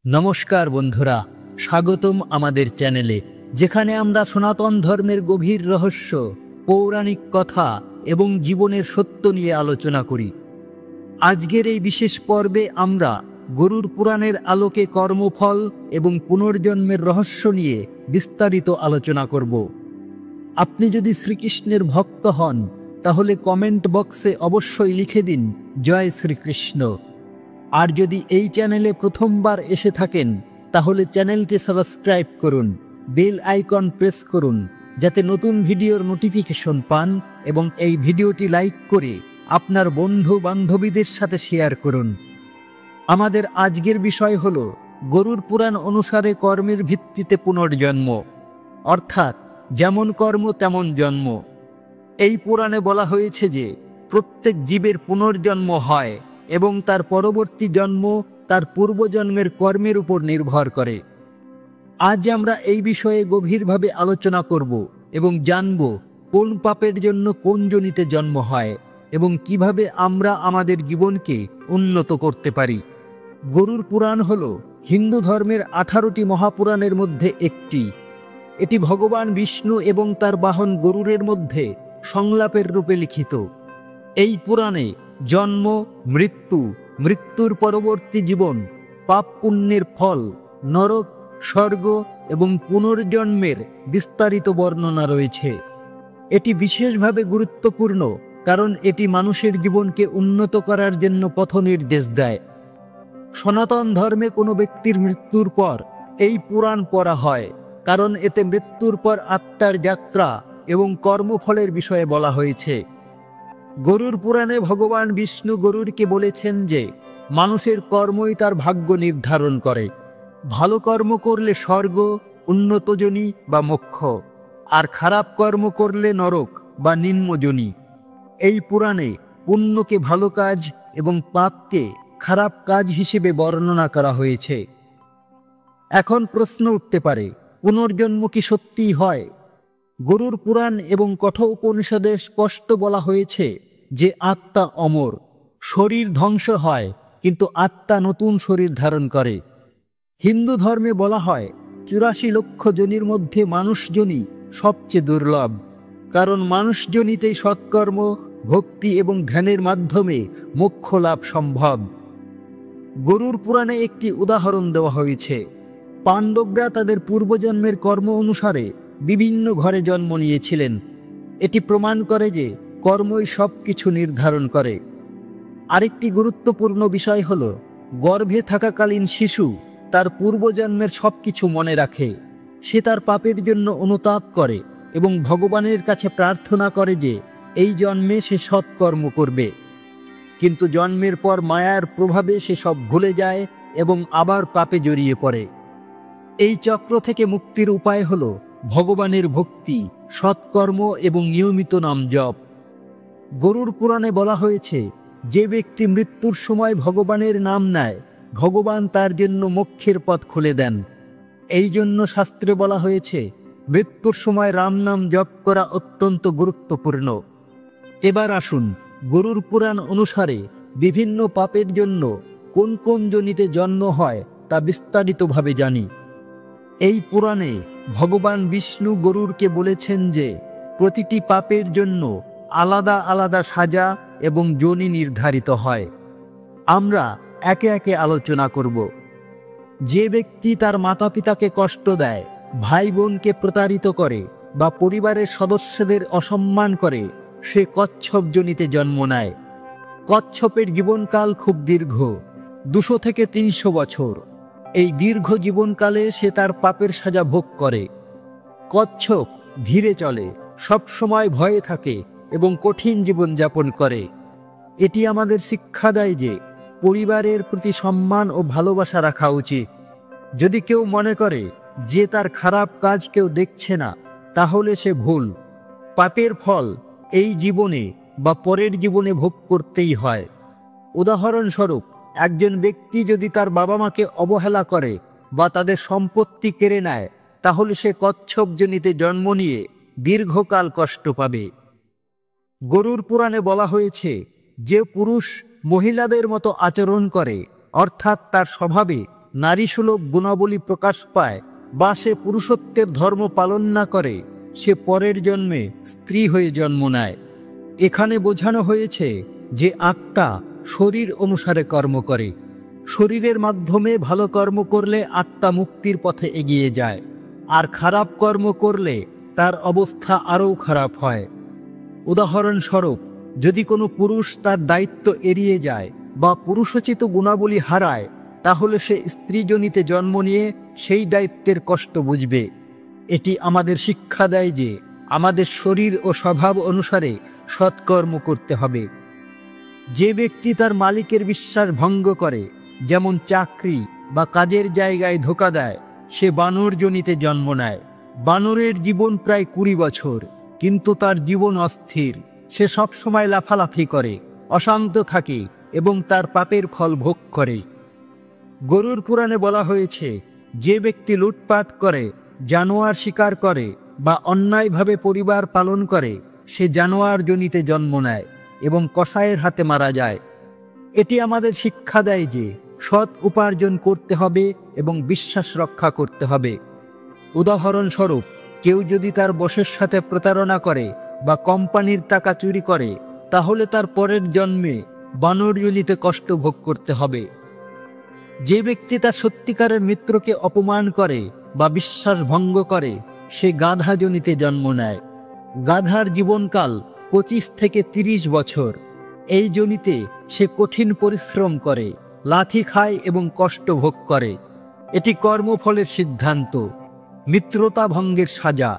নমস্কার বন্ধুরা, স্বাগতম আমাদের চ্যানেলে, যেখানে আমরা সনাতন ধর্মের গভীর রহস্য, পৌরাণিক কথা এবং জীবনের সত্য নিয়ে আলোচনা করি। আজকের এই বিশেষ পর্বে আমরা গরুড় পুরাণের আলোকে কর্মফল এবং পুনর্জন্মের রহস্য নিয়ে বিস্তারিত আলোচনা করব। আপনি যদি শ্রীকৃষ্ণের ভক্ত হন তাহলে কমেন্ট বক্সে অবশ্যই লিখে দিন জয় শ্রীকৃষ্ণ। আর যদি এই চ্যানেলে প্রথমবার এসে থাকেন তাহলে চ্যানেলটি সাবস্ক্রাইব করুন, বেল আইকন প্রেস করুন যাতে নতুন ভিডিওর নোটিফিকেশন পান, এবং এই ভিডিওটি লাইক করে আপনার বন্ধু বান্ধবীদের সাথে শেয়ার করুন। আমাদের আজকের বিষয় হল গরুড় পুরাণ অনুসারে কর্মের ভিত্তিতে পুনর্জন্ম, অর্থাৎ যেমন কর্ম তেমন জন্ম। এই পুরাণে বলা হয়েছে যে প্রত্যেক জীবের পুনর্জন্ম হয় এবং তার পরবর্তী জন্ম তার পূর্বজন্মের কর্মের উপর নির্ভর করে। আজ আমরা এই বিষয়ে গভীরভাবে আলোচনা করব এবং জানব কোন পাপের জন্য কোন যোনিতে জন্ম হয় এবং কিভাবে আমরা আমাদের জীবনকে উন্নত করতে পারি। গরুড় পুরাণ হল হিন্দু ধর্মের 18টি মহাপুরাণের মধ্যে একটি। এটি ভগবান বিষ্ণু এবং তার বাহন গরুড়ের মধ্যে সংলাপের রূপে লিখিত। এই পুরাণে জন্ম, মৃত্যু, মৃত্যুর পরবর্তী জীবন, পাপ পুণ্যের ফল, নরক, স্বর্গ এবং পুনর্জন্মের বিস্তারিত বর্ণনা রয়েছে। এটি বিশেষভাবে গুরুত্বপূর্ণ কারণ এটি মানুষের জীবনকে উন্নত করার জন্য পথ নির্দেশ দেয়। সনাতন ধর্মে কোনো ব্যক্তির মৃত্যুর পর এই পুরাণ পড়া হয়, কারণ এতে মৃত্যুর পর আত্মার যাত্রা এবং কর্মফলের বিষয়ে বলা হয়েছে। গরুড় পুরাণে ভগবান বিষ্ণু গরুড়কে বলেছেন যে মানুষের কর্মই তার ভাগ্য নির্ধারণ করে। ভালো কর্ম করলে স্বর্গ, উন্নত যোনি বা মোক্ষ, আর খারাপ কর্ম করলে নরক বা নিম্ন যোনি। এই পুরাণে পুণ্যকে ভালো কাজ এবং পাপকে খারাপ কাজ হিসেবে বর্ণনা করা হয়েছে। এখন প্রশ্ন উঠতে পারে, পুনর্জন্ম কি সত্যিই হয়? গরুড় পুরাণ এবং কঠোপনিষদে স্পষ্ট বলা হয়েছে যে আত্মা অমর। শরীর ধ্বংস হয় কিন্তু আত্মা নতুন শরীর ধারণ করে। হিন্দু ধর্মে বলা হয় 84 লক্ষ যোনির মধ্যে মানুষ যোনি সবচেয়ে দুর্লভ, কারণ মানুষ যোনিতেই সৎকর্ম, ভক্তি এবং ধ্যানের মাধ্যমে মোক্ষ লাভ সম্ভব। গরুড় পুরাণে একটি উদাহরণ দেওয়া হয়েছে। পাণ্ডবরা তাদের পূর্বজন্মের কর্ম অনুসারে বিভিন্ন ঘরে জন্ম নিয়েছিলেন। এটি প্রমাণ করে যে কর্মই সব কিছু নির্ধারণ করে। আরেকটি গুরুত্বপূর্ণ বিষয় হল, গর্ভে থাকাকালীন শিশু তার পূর্বজন্মের সব কিছু মনে রাখে। সে তার পাপের জন্য অনুতাপ করে এবং ভগবানের কাছে প্রার্থনা করে যে এই জন্মে সে সৎকর্ম করবে। কিন্তু জন্মের পর মায়ার প্রভাবে সে সব ভুলে যায় এবং আবার পাপে জড়িয়ে পড়ে। এই চক্র থেকে মুক্তির উপায় হল ভগবানের ভক্তি, সৎকর্ম এবং নিয়মিত নাম জপ। গরুড় পুরাণে বলা হয়েছে, যে ব্যক্তি মৃত্যুর সময় ভগবানের নাম নেয়, ভগবান তার জন্য মোক্ষের পথ খুলে দেন। এই জন্য শাস্ত্রে বলা হয়েছে মৃত্যুর সময় রাম নাম জপ করা অত্যন্ত গুরুত্বপূর্ণ। এবার আসুন গরুড় পুরাণ অনুসারে বিভিন্ন পাপের জন্য কোন কোন যোনিতে জন্ম হয় তা বিস্তারিতভাবে জানি। এই পুরাণে ভগবান বিষ্ণু গরুড়কে বলেছেন যে প্রতিটি পাপের জন্য আলাদা আলাদা সাজা এবং যোনি নির্ধারিত হয়। আমরা একে একে আলোচনা করব। যে ব্যক্তি তার মাতা পিতাকে কষ্ট দেয়, ভাই বোনকে প্রতারিত করে বা পরিবারের সদস্যদের অসম্মান করে, সে কচ্ছপ যোনিতে জন্ম নেয়। কচ্ছপের জীবনকাল খুব দীর্ঘ, 200 থেকে 300 বছর। এই দীর্ঘ জীবনকালে সে তার পাপের সাজা ভোগ করে। কচ্ছপ ধীরে চলে, সবসময় ভয়ে থাকে এবং কঠিন জীবনযাপন করে। এটি আমাদের শিক্ষা দেয় যে পরিবারের প্রতি সম্মান ও ভালোবাসা রাখা উচিত। যদি কেউ মনে করে যে তার খারাপ কাজ কেউ দেখছে না, তাহলে সে ভুল। পাপের ফল এই জীবনে বা পরের জীবনে ভোগ করতেই হয়। উদাহরণস্বরূপ, একজন ব্যক্তি যদি তার বাবা মাকে অবহেলা করে বা তাদের সম্পত্তি কেড়ে নেয়, তাহলে সে কচ্ছপ যোনিতে জন্ম নিয়ে দীর্ঘকাল কষ্ট পাবে। গরুড় পুরাণে বলা হয়েছে, যে পুরুষ মহিলাদের মতো আচরণ করে, অর্থাৎ তার স্বভাবে নারীসুলভ গুণাবলী প্রকাশ পায় বা সে পুরুষত্বের ধর্ম পালন না করে, সে পরের জন্মে স্ত্রী হয়ে জন্ম নেয়। এখানে বোঝানো হয়েছে যে আত্মা শরীর অনুসারে কর্ম করে। শরীরের মাধ্যমে ভালো কর্ম করলে আত্মা মুক্তির পথে এগিয়ে যায়, আর খারাপ কর্ম করলে তার অবস্থা আরও খারাপ হয়। উদাহরণস্বরূপ, যদি কোনো পুরুষ তার দায়িত্ব এড়িয়ে যায় বা পুরুষোচিত গুণাবলী হারায়, তাহলে সে স্ত্রীজনিতে জন্ম নিয়ে সেই দায়িত্বের কষ্ট বুঝবে। এটি আমাদের শিক্ষা দেয় যে আমাদের শরীর ও স্বভাব অনুসারে সৎকর্ম করতে হবে। যে ব্যক্তি তার মালিকের বিশ্বাস ভঙ্গ করে, যেমন চাকরি বা কাজের জায়গায় ধোঁকা দেয়, সে বানর যোনিতে জন্ম নেয়। বানরের জীবন প্রায় 20 বছর, কিন্তু তার জীবন অস্থির। সে সবসময় লাফালাফি করে, অশান্ত থাকে এবং তার পাপের ফল ভোগ করে। গরুর পুরাণে বলা হয়েছে, যে ব্যক্তি লুটপাট করে, জানোয়ার শিকার করে বা অন্যায়ভাবে পরিবার পালন করে, সে জানোয়ার যোনিতে জন্ম নেয় এবং কসাইয়ের হাতে মারা যায়। এটি আমাদের শিক্ষা দেয় যে সৎ উপার্জন করতে হবে এবং বিশ্বাস রক্ষা করতে হবে। উদাহরণস্বরূপ, কেউ যদি তার বসের সাথে প্রতারণা করে বা কোম্পানির টাকা চুরি করে, তাহলে তার পরের জন্মে বানর যোনিতে কষ্ট ভোগ করতে হবে। যে ব্যক্তি তার সত্যিকারের মিত্রকে অপমান করে বা বিশ্বাস ভঙ্গ করে, সে গাধা যোনিতে জন্ম নেয়। গাধার জীবনকাল 25 থেকে 30 বছর। এই যোনিতে সে কঠিন পরিশ্রম করে, লাথি খায় এবং কষ্ট ভোগ করে। এটি কর্মফলের সিদ্ধান্ত, মিত্রতা ভঙ্গের সাজা।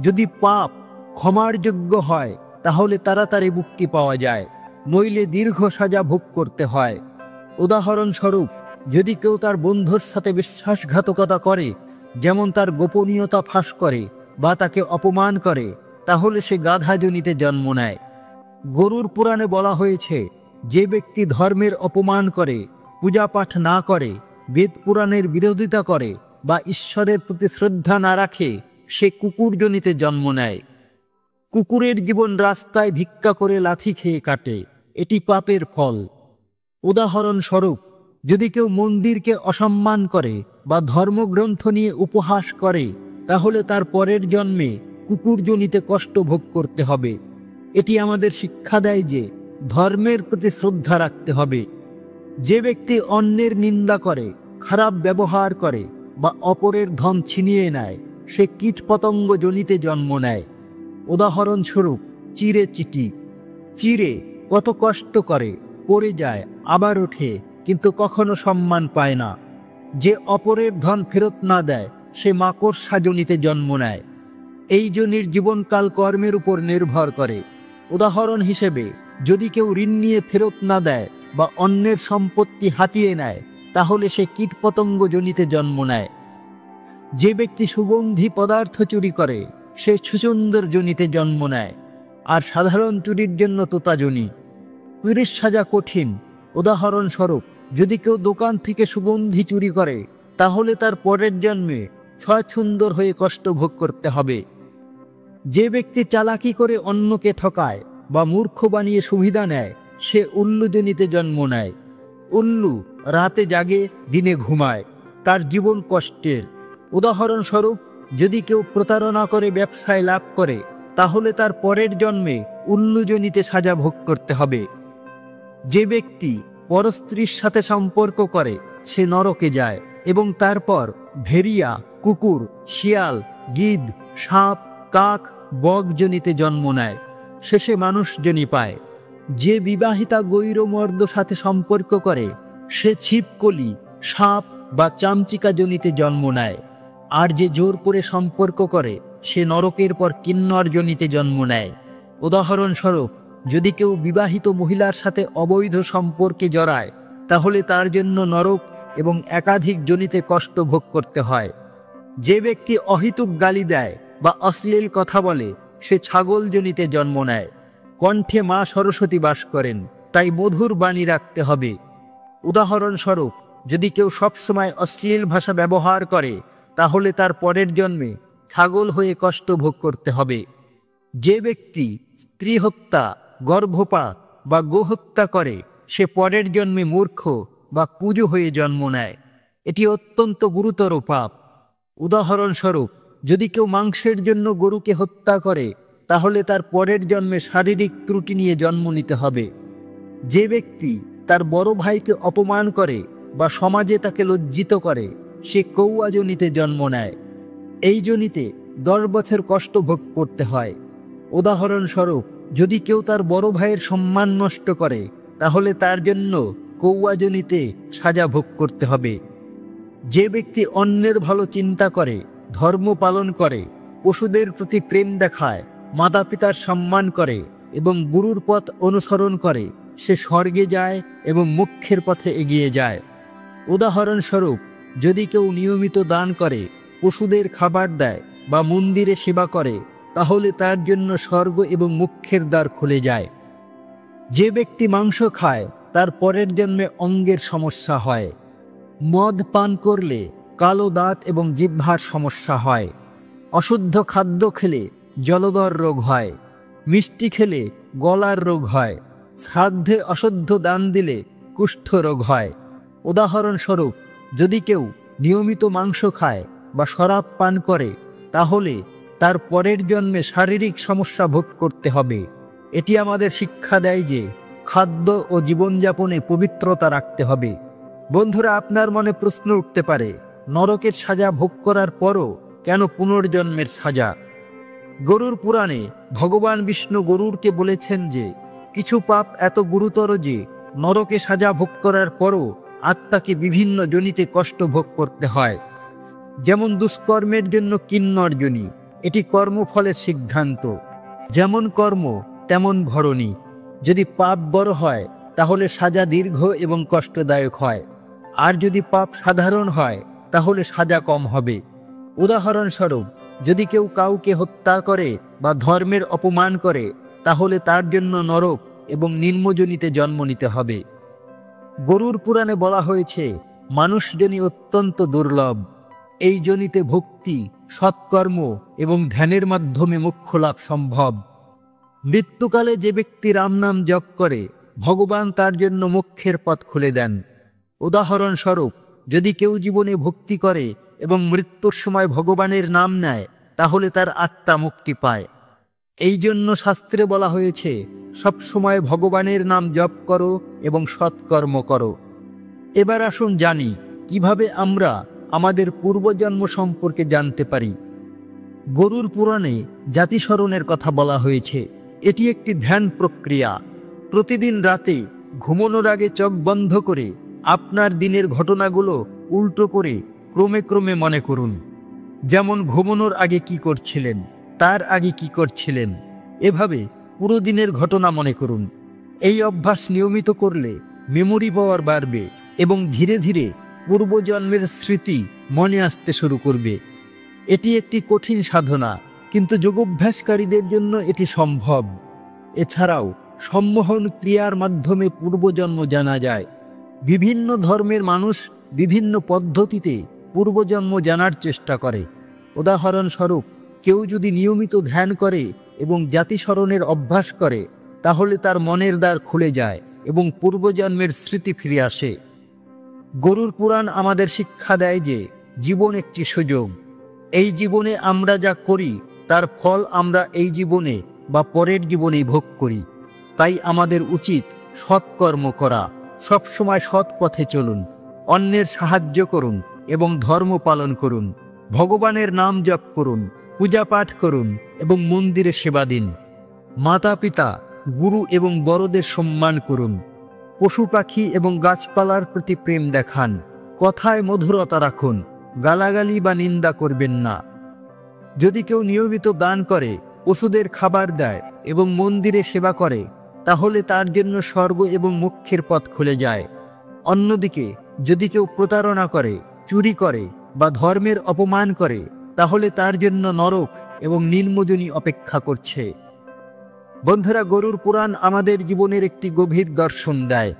যদি পাপ ক্ষমার যোগ্য হয়, তাহলে তাড়াতাড়ি মুক্তি পাওয়া যায়, নইলে দীর্ঘ সাজা ভোগ করতে হয়। উদাহরণস্বরূপ, যদি কেউ তার বন্ধুর সাথে বিশ্বাসঘাতকতা করে, যেমন তার গোপনীয়তা ফাঁস করে বা তাকে অপমান করে, তাহলে সে গাধা যোনিতে জন্ম নেয়। গরুর পুরাণে বলা হয়েছে, যে ব্যক্তি ধর্মের অপমান করে, পূজা পাঠ না করে, বেদ পুরাণের বিরোধিতা করে বা ঈশ্বরের প্রতি শ্রদ্ধা না রাখে, সে কুকুর যোনিতে জন্ম নেয়। কুকুরের জীবন রাস্তায় ভিক্ষা করে লাথি খেয়ে কাটে। এটি পাপের ফল। উদাহরণস্বরূপ, যদি কেউ মন্দিরকে অসম্মান করে বা ধর্মগ্রন্থ নিয়ে উপহাস করে, তাহলে তার পরের জন্মে কুকুর যোনিতে কষ্ট ভোগ করতে হবে। এটি আমাদের শিক্ষা দেয় যে ধর্মের প্রতি শ্রদ্ধা রাখতে হবে। যে ব্যক্তি অন্যের নিন্দা করে, খারাপ ব্যবহার করে বা অপরের ধন ছিনিয়ে নেয়, সে কীটপতঙ্গ যোনিতে জন্ম নেয়। উদাহরণস্বরূপ, চিড়ে চিটি। চিড়ে কত কষ্ট করে, পড়ে যায়, আবার ওঠে, কিন্তু কখনো সম্মান পায় না। যে অপরের ধন ফেরত না দেয়, সে মাকড়সা যোনিতে জন্ম নেয়। এই যোনির জীবনকাল কর্মের উপর নির্ভর করে। উদাহরণ হিসেবে, যদি কেউ ঋণ নিয়ে ফেরত না দেয় বা অন্যের সম্পত্তি হাতিয়ে নেয়, তাহলে সে কীটপতঙ্গ যোনিতে জন্ম নেয়। যে ব্যক্তি সুগন্ধি পদার্থ চুরি করে, সে সুসুন্দর যোনিতে জন্ম নেয়। আর সাধারণ চুরির জন্য তোতা যোনি। পুলিশ সাজা কঠিন। উদাহরণস্বরূপ, যদি কেউ দোকান থেকে সুগন্ধি চুরি করে, তাহলে তার পরের জন্মে ছুন্দর হয়ে কষ্ট ভোগ করতে হবে। যে ব্যক্তি চালাকি করে অন্যকে ঠকায় বা মূর্খ বানিয়ে সুবিধা নেয়, সে উল্লু যোনিতে জন্ম নেয়। উল্লু রাতে জাগে, দিনে ঘুমায়, তার জীবন কষ্টের। উদাহরণস্বরূপ, যদি কেউ প্রতারণা করে ব্যবসায় লাভ করে, তাহলে তার পরের জন্মে উল্লু যোনিতে সাজা ভোগ করতে হবে। যে ব্যক্তি পরস্ত্রীর সাথে সম্পর্ক করে, সে নরকে যায় এবং তারপর ভেড়িয়া, কুকুর, শিয়াল, গিধ, সাপ, কাক, বগ যোনিতে জন্ম নেয়। শেষে মানুষ যোনি পায়। যে বিবাহিতা গৈরমর্দ সাথে সম্পর্ক করে, সে ছিপকলি, সাপ বা চামচিকা যোনিতে জন্ম নেয়। আর যে জোর করে সম্পর্ক করে, সে নরকের পর কিন্নর যোনিতে জন্ম নেয়। উদাহরণস্বরূপ, যদি কেউ বিবাহিত মহিলার সাথে অবৈধ সম্পর্কে জড়ায়, তাহলে তার জন্য নরক এবং একাধিক যোনিতে কষ্ট ভোগ করতে হয়। যে ব্যক্তি অহেতুক গালি দেয় বা অশ্লীল কথা বলে, সে ছাগল যোনিতে জন্ম নেয়। কণ্ঠে মা সরস্বতী বাস করেন, তাই মধুর বাণী রাখতে হবে। উদাহরণস্বরূপ, যদি কেউ সবসময় অশ্লীল ভাষা ব্যবহার করে, তাহলে তার পরের জন্মে ছাগল হয়ে কষ্ট ভোগ করতে হবে। যে ব্যক্তি স্ত্রী হত্যা, গর্ভপাত বা গোহত্যা করে, সে পরের জন্মে মূর্খ বা কুজো হয়ে জন্ম নেয়। এটি অত্যন্ত গুরুতর পাপ। উদাহরণস্বরূপ, যদি কেউ মাংসের জন্য গরুকে হত্যা করে, তাহলে তার পরের জন্মে শারীরিক ত্রুটি নিয়ে জন্ম নিতে হবে। যে ব্যক্তি তার বড় ভাইকে অপমান করে বা সমাজে তাকে লজ্জিত করে, সে কৌয়া যোনিতে জন্ম নেয়। এই যোনিতে 10 বছর কষ্ট ভোগ করতে হয়। উদাহরণস্বরূপ, যদি কেউ তার বড় ভাইয়ের সম্মান নষ্ট করে, তাহলে তার জন্য কৌয়া যোনিতে সাজা ভোগ করতে হবে। যে ব্যক্তি অন্যের ভালো চিন্তা করে, ধর্ম পালন করে, পশুদের প্রতি প্রেম দেখায়, মাতা পিতার সম্মান করে এবং গুরুর পথ অনুসরণ করে, সে স্বর্গে যায় এবং মোক্ষের পথে এগিয়ে যায়। উদাহরণস্বরূপ, যদি কেউ নিয়মিত দান করে, পশুদের খাবার দেয় বা মন্দিরে সেবা করে, তাহলে তার জন্য স্বর্গ এবং মোক্ষের দ্বার খুলে যায়। যে ব্যক্তি মাংস খায়, তার পরের জন্মে অঙ্গের সমস্যা হয়। মদ পান করলে কালো দাঁত এবং জিহ্বার সমস্যা হয়। অশুদ্ধ খাদ্য খেলে জলদর রোগ হয়। মিষ্টি খেলে গলার রোগ হয়। শ্রাদ্ধে অশুদ্ধ দান দিলে কুষ্ঠ রোগ হয়। উদাহরণস্বরূপ, যদি কেউ নিয়মিত মাংস খায় বা শরাব পান করে, তাহলে তার পরের জন্মে শারীরিক সমস্যা ভোগ করতে হবে। এটি আমাদের শিক্ষা দেয় যে খাদ্য ও জীবনযাপনে পবিত্রতা রাখতে হবে। বন্ধুরা, আপনার মনে প্রশ্ন উঠতে পারে, নরকের সাজা ভোগ করার পরও কেন পুনর্জন্মের সাজা? গরুর পুরাণে ভগবান বিষ্ণু গরুরকে বলেছেন যে কিছু পাপ এত গুরুতর যে নরকে সাজা ভোগ করার পরও আত্মাকে বিভিন্ন যোনিতে কষ্ট ভোগ করতে হয়। যেমন দুষ্কর্মের জন্য কিন্নর যোনি, এটি কর্মফলের সিদ্ধান্ত। যেমন কর্ম তেমন ভরণী। যদি পাপ বড় হয়, তাহলে সাজা দীর্ঘ এবং কষ্টদায়ক হয়। আর যদি পাপ সাধারণ হয়, তাহলে সাজা কম হবে। উদাহরণস্বরূপ, যদি কেউ কাউকে হত্যা করে বা ধর্মের অপমান করে, তাহলে তার জন্য নরক এবং নিম্নযোনিতে জন্ম নিতে হবে। গরুর পুরাণে বলা হয়েছে, মানুষ যোনি অত্যন্ত দুর্লভ। এই যোনিতে ভক্তি, সৎকর্ম এবং ধ্যানের মাধ্যমে মোক্ষ লাভ সম্ভব। মৃত্যুকালে যে ব্যক্তি রাম নাম জপ করে, ভগবান তার জন্য মোক্ষের পথ খুলে দেন। উদাহরণস্বরূপ, যদি কেউ জীবনে ভক্তি করে এবং মৃত্যুর সময় ভগবানের নাম নেয়, তাহলে তার আত্মা মুক্তি পায়। এই জন্য শাস্ত্রে বলা হয়েছে, সব সময় ভগবানের নাম জপ করো এবং সৎকর্ম করো। এবার আসুন জানি কিভাবে আমরা আমাদের পূর্বজন্ম সম্পর্কে জানতে পারি। গরুর পুরাণে জাতিস্মরণের কথা বলা হয়েছে। এটি একটি ধ্যান প্রক্রিয়া। প্রতিদিন রাতে ঘুমানোর আগে চোখ বন্ধ করে আপনার দিনের ঘটনাগুলো উল্টো করে ক্রমে ক্রমে মনে করুন। যেমন ঘুমানোর আগে কি করছিলেন, তার আগে কি করছিলেন, এভাবে পুরো দিনের ঘটনা মনে করুন। এই অভ্যাস নিয়মিত করলে মেমোরি পাওয়ার বাড়বে এবং ধীরে ধীরে পূর্বজন্মের স্মৃতি মনে আসতে শুরু করবে। এটি একটি কঠিন সাধনা, কিন্তু যোগাভ্যাসকারীদের জন্য এটি সম্ভব। এছাড়াও সম্মোহন ক্রিয়ার মাধ্যমে পূর্বজন্ম জানা যায়। বিভিন্ন ধর্মের মানুষ বিভিন্ন পদ্ধতিতে পূর্বজন্ম জানার চেষ্টা করে। উদাহরণস্বরূপ, কেউ যদি নিয়মিত ধ্যান করে এবং জাতিস্মরণের অভ্যাস করে, তাহলে তার মনের দ্বার খুলে যায় এবং পূর্বজন্মের স্মৃতি ফিরে আসে। গরুর পুরাণ আমাদের শিক্ষা দেয় যে জীবন একটি সুযোগ। এই জীবনে আমরা যা করি তার ফল আমরা এই জীবনে বা পরের জীবনেই ভোগ করি। তাই আমাদের উচিত সৎকর্ম করা, সবসময় সৎ পথে চলুন, অন্যের সাহায্য করুন এবং ধর্ম পালন করুন। ভগবানের নাম জপ করুন, পূজা পাঠ করুন এবং মন্দিরে সেবা দিন। মাতা পিতা, গুরু এবং বড়দের সম্মান করুন। পশু পাখি এবং গাছপালার প্রতি প্রেম দেখান। কথায় মধুরতা রাখুন, গালাগালি বা নিন্দা করবেন না। যদি কেউ নিয়মিত দান করে, পশুদের খাবার দেয় এবং মন্দিরে সেবা করে, তাহলে তার জন্য স্বর্গ এবং মোক্ষের পথ খুলে যায়। অন্যদিকে যদি কেউ প্রতারণা করে, চুরি করে বা ধর্মের অপমান করে, তাহলে তার জন্য নরক এবং নিম্নযোনি অপেক্ষা করছে। বন্ধুরা, গরুর পুরাণ আমাদের জীবনের একটি গভীর দর্শন দেয়।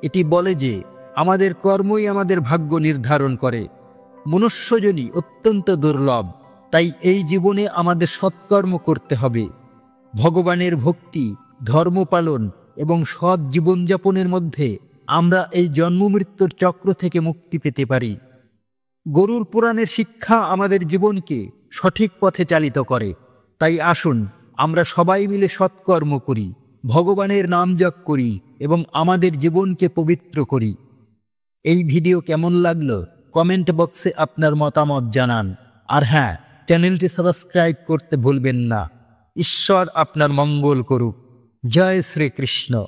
এটি বলে যে আমাদের কর্মই আমাদের ভাগ্য নির্ধারণ করে। মনুষ্যজনী অত্যন্ত দুর্লভ, তাই এই জীবনে আমাদের সৎকর্ম করতে হবে। ভগবানের ভক্তি, ধর্ম পালন এবং সৎ জীবনযাপনের মধ্যে আমরা এই জন্ম মৃত্যুর চক্র থেকে মুক্তি পেতে পারি। গরুর পুরাণের শিক্ষা আমাদের জীবনকে সঠিক পথে চালিত করে। তাই আসুন আমরা সবাই মিলে সৎকর্ম করি, ভগবানের নাম জপ করি এবং আমাদের জীবনকে পবিত্র করি। এই ভিডিও কেমন লাগলো কমেন্ট বক্সে আপনার মতামত জানান। আর হ্যাঁ, চ্যানেলটি সাবস্ক্রাইব করতে ভুলবেন না। ঈশ্বর আপনার মঙ্গল করুক। জয় শ্রীকৃষ্ণ।